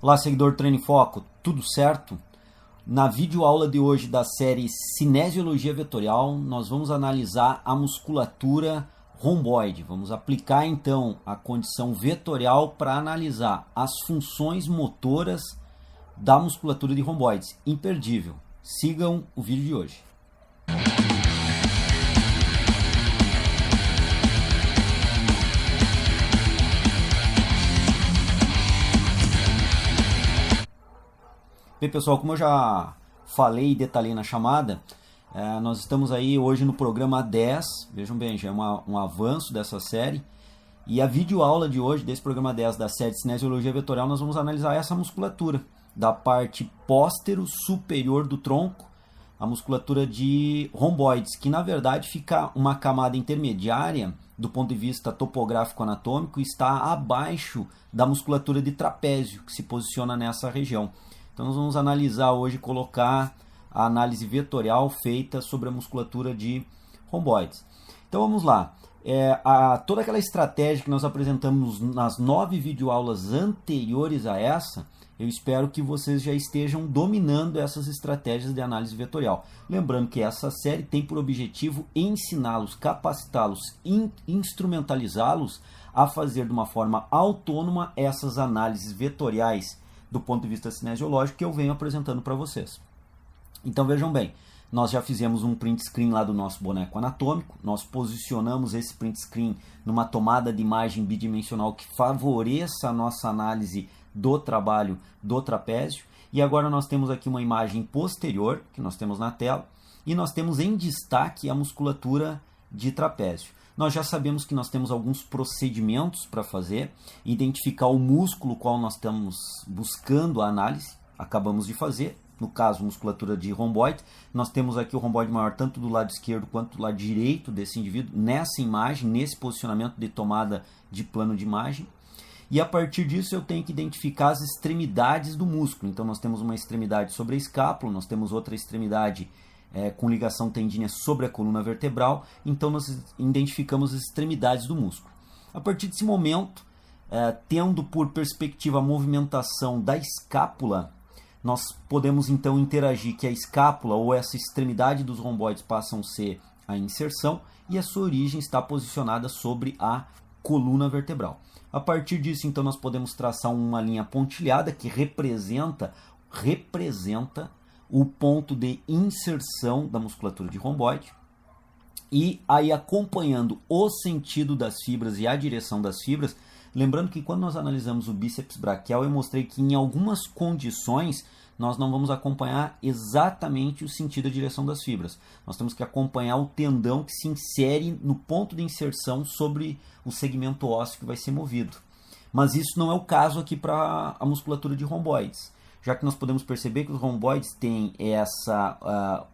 Olá, seguidor do Treino em Foco, tudo certo? Na videoaula de hoje da série Cinesiologia Vetorial, nós vamos analisar a musculatura romboide. Vamos aplicar então a condição vetorial para analisar as funções motoras da musculatura de romboides. Imperdível. Sigam o vídeo de hoje. Bem, pessoal, como eu já falei e detalhei na chamada, nós estamos aí hoje no programa 10, vejam bem, já é um avanço dessa série, e a videoaula de hoje, desse programa 10 da série de Cinesiologia Vetorial, nós vamos analisar essa musculatura da parte póstero superior do tronco, a musculatura de romboides, que na verdade fica uma camada intermediária do ponto de vista topográfico anatômico e está abaixo da musculatura de trapézio, que se posiciona nessa região. Então nós vamos analisar hoje, colocar a análise vetorial feita sobre a musculatura de romboides. Então vamos lá. Toda aquela estratégia que nós apresentamos nas 9 videoaulas anteriores a essa, eu espero que vocês já estejam dominando essas estratégias de análise vetorial. Lembrando que essa série tem por objetivo ensiná-los, capacitá-los, instrumentalizá-los a fazer de uma forma autônoma essas análises vetoriais do ponto de vista cinesiológico que eu venho apresentando para vocês. Então vejam bem, nós já fizemos um print screen lá do nosso boneco anatômico, nós posicionamos esse print screen numa tomada de imagem bidimensional que favoreça a nossa análise do trabalho do trapézio, e agora nós temos aqui uma imagem posterior, que nós temos na tela, e nós temos em destaque a musculatura de trapézio. Nós já sabemos que nós temos alguns procedimentos para fazer, identificar o músculo qual nós estamos buscando a análise, acabamos de fazer, no caso musculatura de romboide, nós temos aqui o romboide maior tanto do lado esquerdo quanto do lado direito desse indivíduo, nessa imagem, nesse posicionamento de tomada de plano de imagem, e a partir disso eu tenho que identificar as extremidades do músculo. Então nós temos uma extremidade sobre a escápula, nós temos outra extremidade com ligação tendínea sobre a coluna vertebral, então nós identificamos as extremidades do músculo. A partir desse momento, tendo por perspectiva a movimentação da escápula, nós podemos então interagir que a escápula ou essa extremidade dos romboides passam a ser a inserção e a sua origem está posicionada sobre a coluna vertebral. A partir disso, então, nós podemos traçar uma linha pontilhada que representa o ponto de inserção da musculatura de romboide, e aí acompanhando o sentido das fibras e a direção das fibras, lembrando que quando nós analisamos o bíceps braquial, eu mostrei que em algumas condições nós não vamos acompanhar exatamente o sentido e a direção das fibras. Nós temos que acompanhar o tendão que se insere no ponto de inserção sobre o segmento ósseo que vai ser movido. Mas isso não é o caso aqui para a musculatura de romboides, já que nós podemos perceber que os romboides têm essa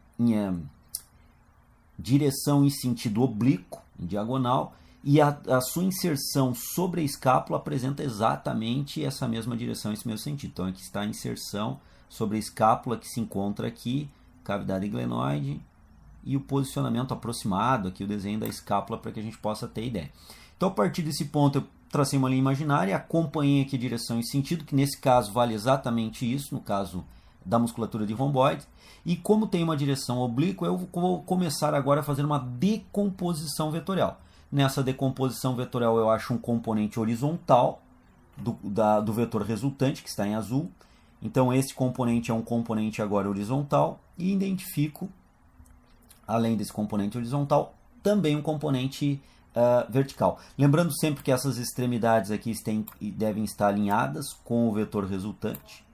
direção em sentido oblíquo, em diagonal, e a sua inserção sobre a escápula apresenta exatamente essa mesma direção, esse mesmo sentido. Então aqui está a inserção sobre a escápula que se encontra aqui, cavidade glenoide, e o posicionamento aproximado, aqui o desenho da escápula para que a gente possa ter ideia. Então a partir desse ponto eu tracei uma linha imaginária, acompanhei aqui a direção e sentido, que nesse caso vale exatamente isso, no caso da musculatura de romboide. E como tem uma direção oblíqua, eu vou começar agora a fazer uma decomposição vetorial. Nessa decomposição vetorial eu acho um componente horizontal do vetor resultante, que está em azul. Então esse componente é um componente agora horizontal, e identifico, além desse componente horizontal, também um componente vertical. Lembrando sempre que essas extremidades aqui devem estar alinhadas com o vetor resultante.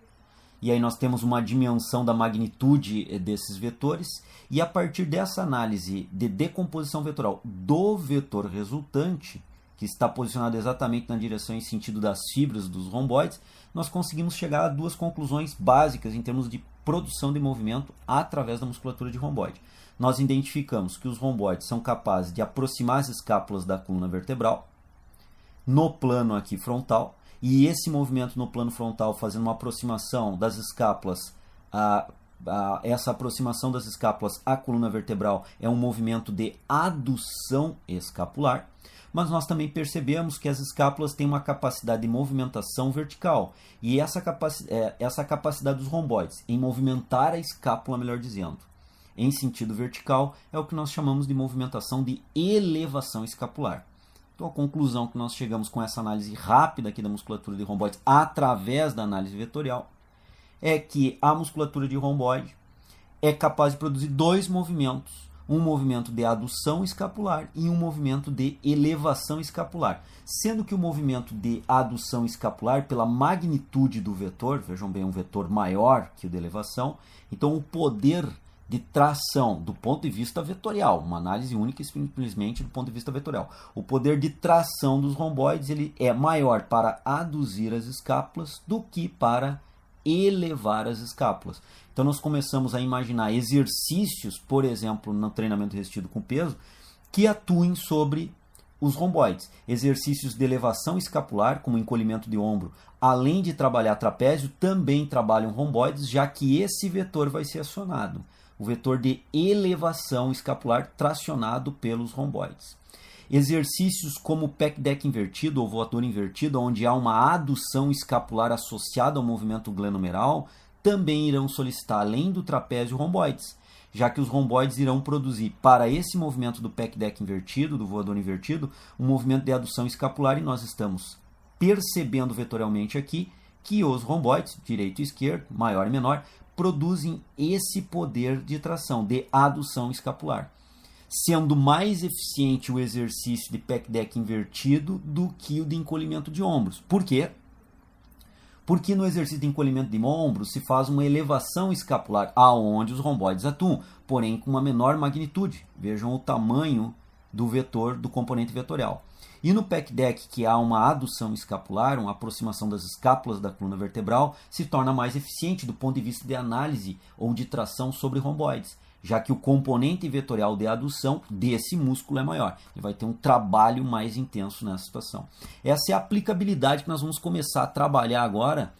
E aí nós temos uma dimensão da magnitude desses vetores. E a partir dessa análise de decomposição vetorial do vetor resultante, que está posicionado exatamente na direção e sentido das fibras dos romboides, nós conseguimos chegar a duas conclusões básicas em termos de produção de movimento através da musculatura de romboide. Nós identificamos que os romboides são capazes de aproximar as escápulas da coluna vertebral no plano aqui frontal, e esse movimento no plano frontal, fazendo uma aproximação das escápulas, essa aproximação das escápulas à coluna vertebral é um movimento de adução escapular. mas nós também percebemos que as escápulas têm uma capacidade de movimentação vertical, e essa capacidade dos romboides em movimentar a escápula, melhor dizendo, em sentido vertical, é o que nós chamamos de movimentação de elevação escapular. Então a conclusão que nós chegamos com essa análise rápida aqui da musculatura de romboides através da análise vetorial é que a musculatura de romboide é capaz de produzir dois movimentos, um movimento de adução escapular e um movimento de elevação escapular, sendo que o movimento de adução escapular, pela magnitude do vetor, vejam bem, um vetor maior que o de elevação, então o poder de tração do ponto de vista vetorial, uma análise única e simplesmente do ponto de vista vetorial, o poder de tração dos romboides ele é maior para aduzir as escápulas do que para elevar as escápulas. Então nós começamos a imaginar exercícios, por exemplo, no treinamento resistido com peso, que atuem sobre os romboides. Exercícios de elevação escapular, como encolhimento de ombro, além de trabalhar trapézio, também trabalham romboides, já que esse vetor vai ser acionado. O vetor de elevação escapular tracionado pelos romboides. Exercícios como o pec deck invertido ou voador invertido, onde há uma adução escapular associada ao movimento glenomeral, também irão solicitar, além do trapézio, romboides, já que os romboides irão produzir, para esse movimento do pec deck invertido, do voador invertido, um movimento de adução escapular, e nós estamos percebendo vetorialmente aqui que os romboides, direito e esquerdo, maior e menor, produzem esse poder de tração, de adução escapular, sendo mais eficiente o exercício de pec deck invertido do que o de encolhimento de ombros. Por quê? Porque no exercício de encolhimento de ombros se faz uma elevação escapular, aonde os romboides atuam, porém com uma menor magnitude. Vejam o tamanho do vetor, do componente vetorial. E no pec deck, que há uma adução escapular, uma aproximação das escápulas da coluna vertebral, se torna mais eficiente do ponto de vista de análise ou de tração sobre romboides, já que o componente vetorial de adução desse músculo é maior. Ele vai ter um trabalho mais intenso nessa situação. Essa é a aplicabilidade que nós vamos começar a trabalhar agora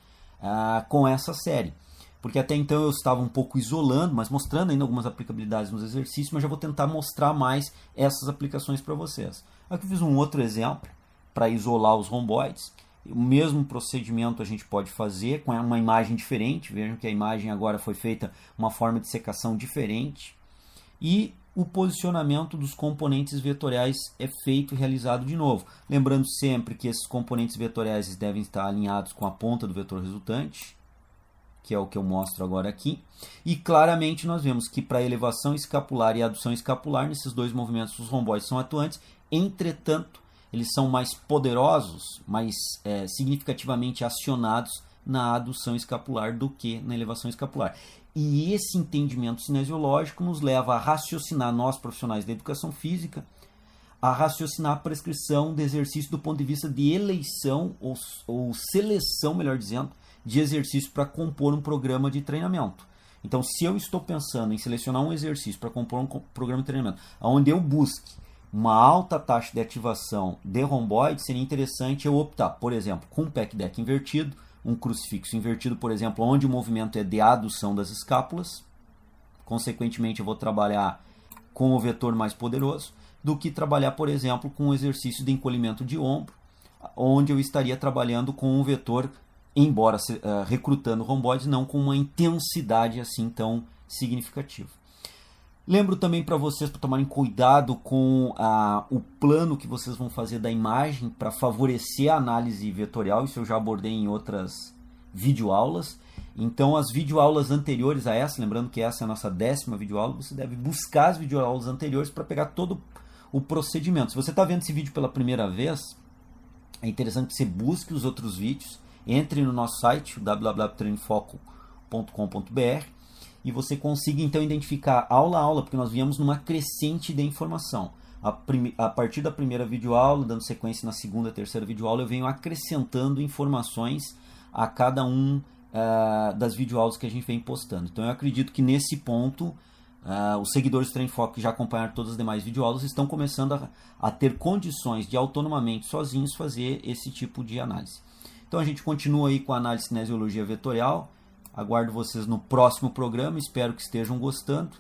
com essa série. Porque até então eu estava um pouco isolando, mas mostrando ainda algumas aplicabilidades nos exercícios, mas já vou tentar mostrar mais essas aplicações para vocês. Aqui eu fiz um outro exemplo para isolar os romboides. O mesmo procedimento a gente pode fazer com uma imagem diferente. Vejam que a imagem agora foi feita uma forma de secação diferente. E o posicionamento dos componentes vetoriais é feito e realizado de novo. Lembrando sempre que esses componentes vetoriais devem estar alinhados com a ponta do vetor resultante, que é o que eu mostro agora aqui. E claramente nós vemos que para elevação escapular e adução escapular, nesses dois movimentos os romboides são atuantes. Entretanto, eles são mais poderosos, mais significativamente acionados na adução escapular do que na elevação escapular. E esse entendimento cinesiológico nos leva a raciocinar, nós profissionais da educação física, a raciocinar a prescrição de exercício do ponto de vista de eleição ou seleção, melhor dizendo, de exercício para compor um programa de treinamento. Então, se eu estou pensando em selecionar um exercício para compor um programa de treinamento, onde eu busque uma alta taxa de ativação de romboide, seria interessante eu optar, por exemplo, com um pec deck invertido, um crucifixo invertido, por exemplo, onde o movimento é de adução das escápulas. Consequentemente, eu vou trabalhar com o vetor mais poderoso, do que trabalhar, por exemplo, com um exercício de encolhimento de ombro, onde eu estaria trabalhando com um vetor, embora recrutando romboides, não com uma intensidade assim tão significativa. Lembro também para vocês para tomarem cuidado com o plano que vocês vão fazer da imagem para favorecer a análise vetorial. Isso eu já abordei em outras videoaulas. Então, as videoaulas anteriores a essa, lembrando que essa é a nossa 10ª videoaula, você deve buscar as videoaulas anteriores para pegar todo o procedimento. Se você está vendo esse vídeo pela primeira vez, é interessante que você busque os outros vídeos, entre no nosso site, www.treinofoco.com.br, e você consiga então identificar aula a aula, porque nós viemos numa crescente de informação. A partir da primeira videoaula, dando sequência na segunda, terceira videoaula, eu venho acrescentando informações a cada das videoaulas que a gente vem postando. Então eu acredito que nesse ponto, os seguidores do Treino Foco que já acompanharam todas as demais videoaulas estão começando a ter condições de autonomamente, sozinhos, fazer esse tipo de análise. Então a gente continua aí com a análise de cinesiologia vetorial. Aguardo vocês no próximo programa, espero que estejam gostando.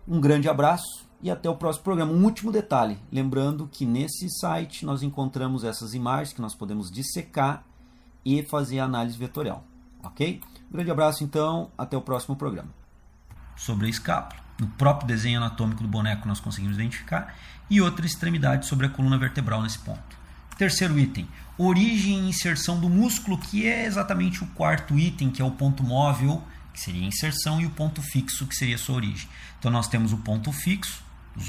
Um grande abraço e até o próximo programa. Um último detalhe, lembrando que nesse site nós encontramos essas imagens que nós podemos dissecar e fazer análise vetorial. Ok? Um grande abraço então, até o próximo programa. Sobre a escápula, no próprio desenho anatômico do boneco nós conseguimos identificar, e outra extremidade sobre a coluna vertebral nesse ponto. Terceiro item, origem e inserção do músculo, que é exatamente o quarto item, que é o ponto móvel, que seria a inserção, e o ponto fixo, que seria a sua origem. Então nós temos o ponto fixo, os